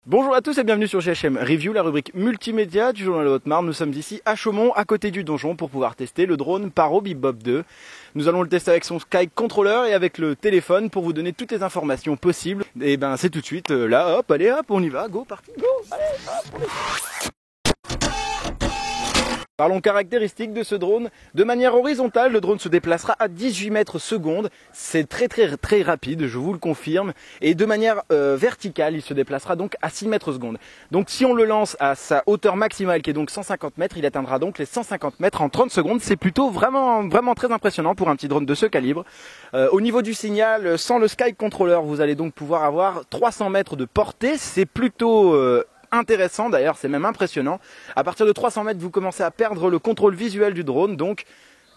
Bonjour à tous et bienvenue sur GHM Review, la rubrique multimédia du journal de Haute-Marne. Nous sommes ici à Chaumont, à côté du donjon, pour pouvoir tester le drone Paro Bip-Bop 2. Nous allons le tester avec son Sky Controller et avec le téléphone pour vous donner toutes les informations possibles. Et ben c'est tout de suite, là, hop, allez hop, on y va, go, parti, go, allez, hop, on est... Parlons caractéristiques de ce drone. De manière horizontale, le drone se déplacera à 18 mètres secondes. C'est très rapide, je vous le confirme. Et de manière verticale, il se déplacera donc à 6 mètres secondes. Donc si on le lance à sa hauteur maximale, qui est donc 150 mètres, il atteindra donc les 150 mètres en 30 secondes. C'est plutôt vraiment très impressionnant pour un petit drone de ce calibre. Au niveau du signal, sans le Sky Controller, vous allez donc pouvoir avoir 300 mètres de portée. C'est plutôt... intéressant d'ailleurs, c'est même impressionnant. À partir de 300 mètres, vous commencez à perdre le contrôle visuel du drone, donc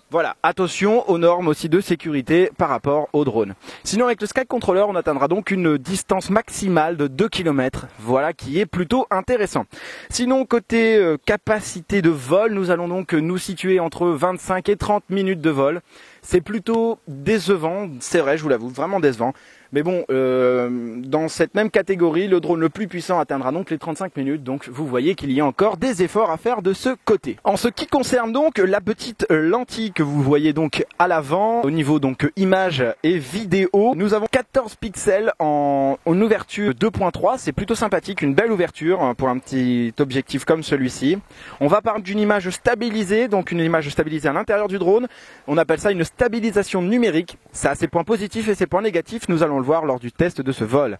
voilà, attention aux normes aussi de sécurité par rapport au drone. Sinon avec le Sky Controller, on atteindra donc une distance maximale de 2 km, voilà qui est plutôt intéressant. Sinon côté capacité de vol, nous allons donc nous situer entre 25 et 30 minutes de vol. C'est plutôt décevant, c'est vrai, je vous l'avoue, vraiment décevant. Mais bon, dans cette même catégorie, le drone le plus puissant atteindra donc les 35 minutes. Donc vous voyez qu'il y a encore des efforts à faire de ce côté. En ce qui concerne donc la petite lentille que vous voyez donc à l'avant, au niveau donc image et vidéo, nous avons 14 pixels en ouverture 2.3. C'est plutôt sympathique, une belle ouverture pour un petit objectif comme celui-ci. On va parler d'une image stabilisée, donc une image stabilisée à l'intérieur du drone. On appelle ça une stabilisation numérique. Ça a ses points positifs et ses points négatifs. Nous allons le voir lors du test de ce vol.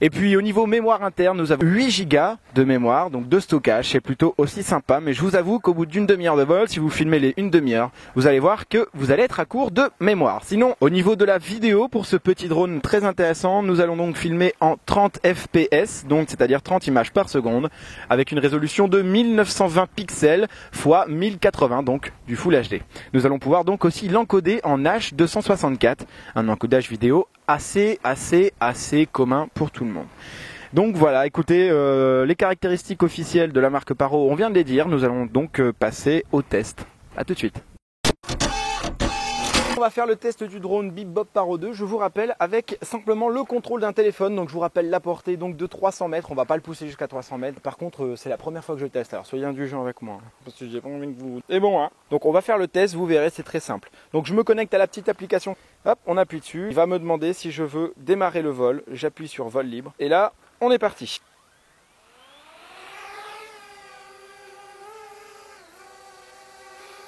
Et puis au niveau mémoire interne, nous avons 8 Go de mémoire, donc de stockage, c'est plutôt aussi sympa, mais je vous avoue qu'au bout d'une demi-heure de vol, si vous filmez les une demi-heure, vous allez voir que vous allez être à court de mémoire. Sinon, au niveau de la vidéo, pour ce petit drone très intéressant, nous allons donc filmer en 30 fps, donc c'est-à-dire 30 images par seconde, avec une résolution de 1920 pixels x 1080, donc du Full HD. Nous allons pouvoir donc aussi l'encoder en H264, un encodage vidéo assez commun pour tout le monde. Donc voilà, écoutez, les caractéristiques officielles de la marque Paro, on vient de les dire, nous allons donc passer au test. A tout de suite. On va faire le test du drone Bip-Bop Paro 2, je vous rappelle, avec simplement le contrôle d'un téléphone. Donc je vous rappelle la portée donc de 300 mètres, on va pas le pousser jusqu'à 300 mètres. Par contre, c'est la première fois que je le teste, alors soyez indulgents avec moi, parce que j'ai pas envie que vous... C'est bon, hein. Donc on va faire le test, vous verrez, c'est très simple. Donc je me connecte à la petite application, hop, on appuie dessus. Il va me demander si je veux démarrer le vol, j'appuie sur vol libre, et là, on est parti.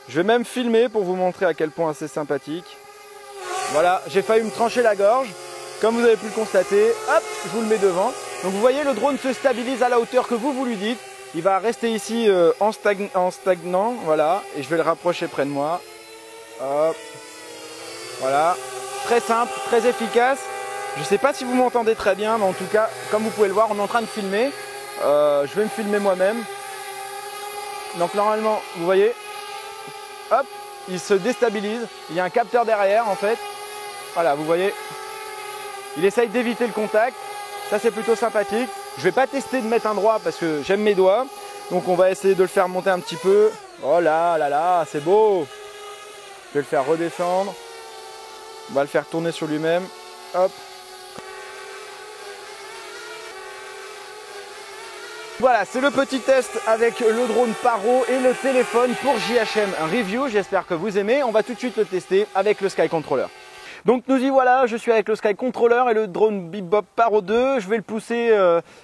Je vais même filmer pour vous montrer à quel point c'est sympathique. Voilà, j'ai failli me trancher la gorge. Comme vous avez pu le constater, hop, je vous le mets devant. Donc vous voyez, le drone se stabilise à la hauteur que vous lui dites. Il va rester ici en stagnant, voilà. Et je vais le rapprocher près de moi. Hop, voilà. Très simple, très efficace. Je ne sais pas si vous m'entendez très bien, mais en tout cas, comme vous pouvez le voir, on est en train de filmer. Je vais me filmer moi-même. Donc normalement, vous voyez, hop, il se déstabilise. Il y a un capteur derrière en fait. Voilà, vous voyez. Il essaye d'éviter le contact. Ça c'est plutôt sympathique. Je ne vais pas tester de mettre un droit parce que j'aime mes doigts. Donc on va essayer de le faire monter un petit peu. Oh là là là, c'est beau. Je vais le faire redescendre. On va le faire tourner sur lui-même. Hop. Voilà, c'est le petit test avec le drone Paro et le téléphone pour JHM Review. J'espère que vous aimez. On va tout de suite le tester avec le Sky Controller. Donc nous y voilà, je suis avec le Sky Controller et le drone Bip-Bop Paro 2. Je vais le pousser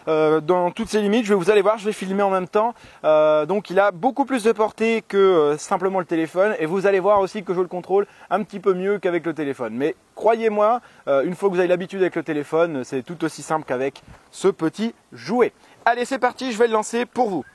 dans toutes ses limites. Vous allez voir, je vais filmer en même temps. Donc il a beaucoup plus de portée que simplement le téléphone. Et vous allez voir aussi que je le contrôle un petit peu mieux qu'avec le téléphone. Mais croyez-moi, une fois que vous avez l'habitude avec le téléphone, c'est tout aussi simple qu'avec ce petit jouet. Allez, c'est parti, je vais le lancer pour vous.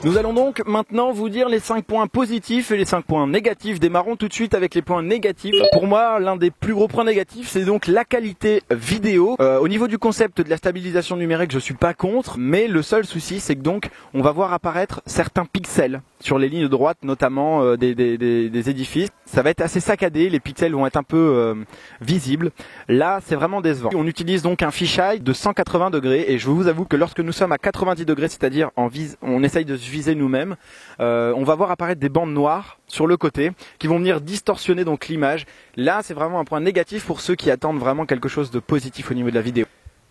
Nous allons donc donc maintenant vous dire les 5 points positifs et les 5 points négatifs. Démarrons tout de suite avec les points négatifs. Pour moi, l'un des plus gros points négatifs, c'est donc la qualité vidéo. Au niveau du concept de la stabilisation numérique, je suis pas contre, mais le seul souci, c'est que donc on va voir apparaître certains pixels sur les lignes droites, notamment des édifices. Ça va être assez saccadé, les pixels vont être un peu visibles. Là, c'est vraiment décevant. On utilise donc un fisheye de 180 degrés et je vous avoue que lorsque nous sommes à 90 degrés, c'est-à-dire on essaye de se viser nous-mêmes, on va voir apparaître des bandes noires sur le côté qui vont venir distorsionner donc l'image. Là, c'est vraiment un point négatif pour ceux qui attendent vraiment quelque chose de positif au niveau de la vidéo.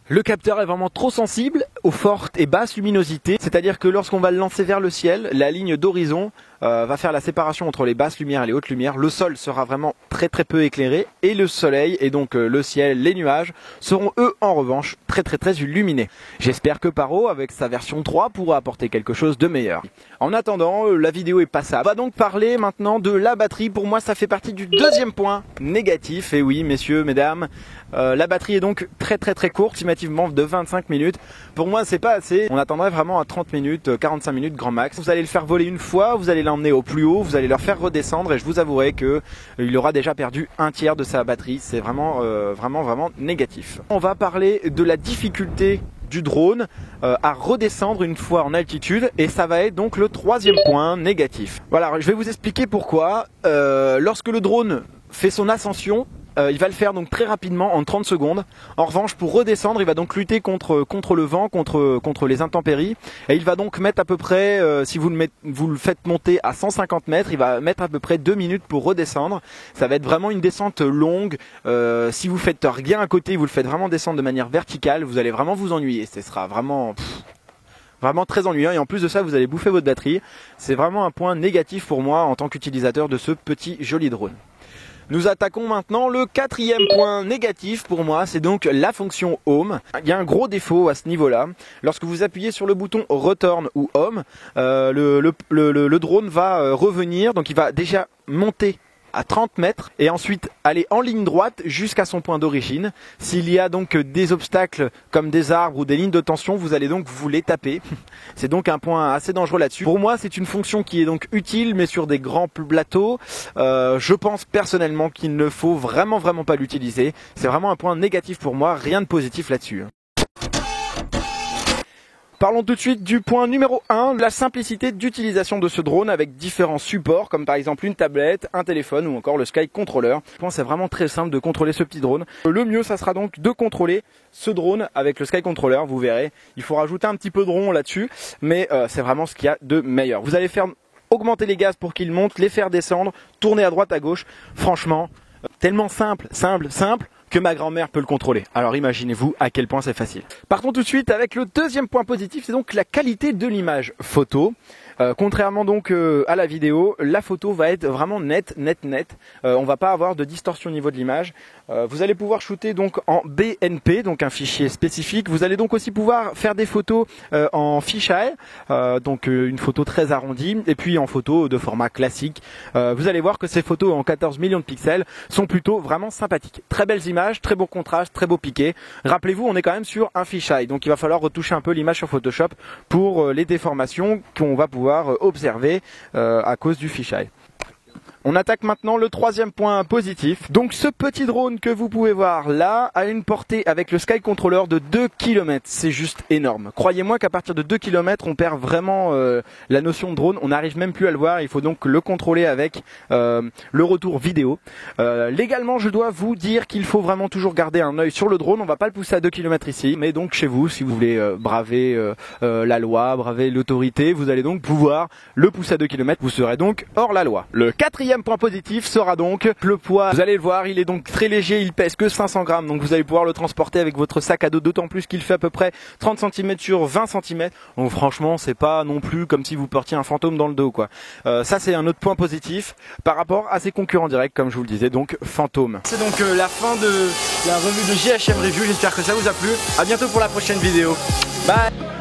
Le capteur est vraiment trop sensible aux fortes et basses luminosités, c'est-à-dire que lorsqu'on va le lancer vers le ciel, la ligne d'horizon va faire la séparation entre les basses lumières et les hautes lumières. Le sol sera vraiment très peu éclairé et le soleil et donc le ciel, les nuages seront eux en revanche très illuminés. J'espère que Paro avec sa version 3 pourra apporter quelque chose de meilleur. En attendant, la vidéo est passable. On va donc parler maintenant de la batterie. Pour moi, ça fait partie du deuxième point négatif. Et oui, messieurs, mesdames, la batterie est donc très courte, estimativement de 25 minutes. Pour moi, c'est pas assez. On attendrait vraiment à 30 minutes, 45 minutes grand max. Vous allez le faire voler une fois, vous allez l'emmener au plus haut, vous allez le faire redescendre et je vous avouerai que il aura déjà perdu un tiers de sa batterie. C'est vraiment négatif. On va parler de la difficulté du drone à redescendre une fois en altitude et ça va être donc le troisième point négatif. Voilà, je vais vous expliquer pourquoi. Lorsque le drone fait son ascension, il va le faire donc très rapidement en 30 secondes. En revanche, pour redescendre, il va donc lutter contre le vent, contre les intempéries. Et il va donc mettre à peu près, si vous le faites monter à 150 mètres, il va mettre à peu près 2 minutes pour redescendre. Ça va être vraiment une descente longue. Si vous faites rien à côté, vous le faites vraiment descendre de manière verticale, vous allez vraiment vous ennuyer. Ce sera vraiment très ennuyant et en plus de ça, vous allez bouffer votre batterie. C'est vraiment un point négatif pour moi en tant qu'utilisateur de ce petit joli drone. Nous attaquons maintenant le quatrième point négatif pour moi, c'est donc la fonction Home. Il y a un gros défaut à ce niveau-là. Lorsque vous appuyez sur le bouton Return ou Home, le drone va revenir, donc il va déjà monter à 30 mètres et ensuite aller en ligne droite jusqu'à son point d'origine. S'il y a donc des obstacles comme des arbres ou des lignes de tension, vous allez donc vous les taper. C'est donc un point assez dangereux là-dessus. Pour moi, c'est une fonction qui est donc utile, mais sur des grands plateaux, je pense personnellement qu'il ne faut vraiment pas l'utiliser. C'est vraiment un point négatif pour moi, rien de positif là-dessus. Parlons tout de suite du point numéro 1, la simplicité d'utilisation de ce drone avec différents supports comme par exemple une tablette, un téléphone ou encore le Sky Controller. C'est vraiment très simple de contrôler ce petit drone. Le mieux, ça sera donc de contrôler ce drone avec le Sky Controller, vous verrez. Il faut rajouter un petit peu de rond là-dessus, mais c'est vraiment ce qu'il y a de meilleur. Vous allez faire augmenter les gaz pour qu'ils montent, les faire descendre, tourner à droite, à gauche. Franchement, tellement simple que ma grand-mère peut le contrôler. Alors imaginez-vous à quel point c'est facile. Partons tout de suite avec le deuxième point positif, c'est donc la qualité de l'image photo. Contrairement donc à la vidéo, la photo va être vraiment nette. On va pas avoir de distorsion au niveau de l'image. Vous allez pouvoir shooter donc en BNP, donc un fichier spécifique. Vous allez donc aussi pouvoir faire des photos en fisheye, donc une photo très arrondie, et puis en photo de format classique. Vous allez voir que ces photos en 14 millions de pixels sont plutôt vraiment sympathiques. Très belles images, très beau contraste, très beau piqué. Rappelez-vous, on est quand même sur un fisheye, donc il va falloir retoucher un peu l'image sur Photoshop pour les déformations qu'on va pouvoir observer à cause du fisheye. On attaque maintenant le troisième point positif. Donc ce petit drone que vous pouvez voir là a une portée avec le Sky Controller de 2 km. C'est juste énorme. Croyez-moi qu'à partir de 2 km, on perd vraiment la notion de drone. On n'arrive même plus à le voir. Il faut donc le contrôler avec le retour vidéo. Légalement, je dois vous dire qu'il faut vraiment toujours garder un œil sur le drone. On va pas le pousser à 2 km ici, mais donc chez vous, si vous voulez braver la loi, braver l'autorité, vous allez donc pouvoir le pousser à 2 km. Vous serez donc hors la loi. Le quatrième point positif sera donc le poids. Vous allez le voir, il est donc très léger, il pèse que 500 grammes, donc vous allez pouvoir le transporter avec votre sac à dos, d'autant plus qu'il fait à peu près 30 cm sur 20 cm. Donc franchement, c'est pas non plus comme si vous portiez un fantôme dans le dos, quoi. Ça, c'est un autre point positif par rapport à ses concurrents directs, comme je vous le disais, donc Fantôme. C'est donc la fin de la revue de JHM Review. J'espère que ça vous a plu. À bientôt pour la prochaine vidéo. Bye.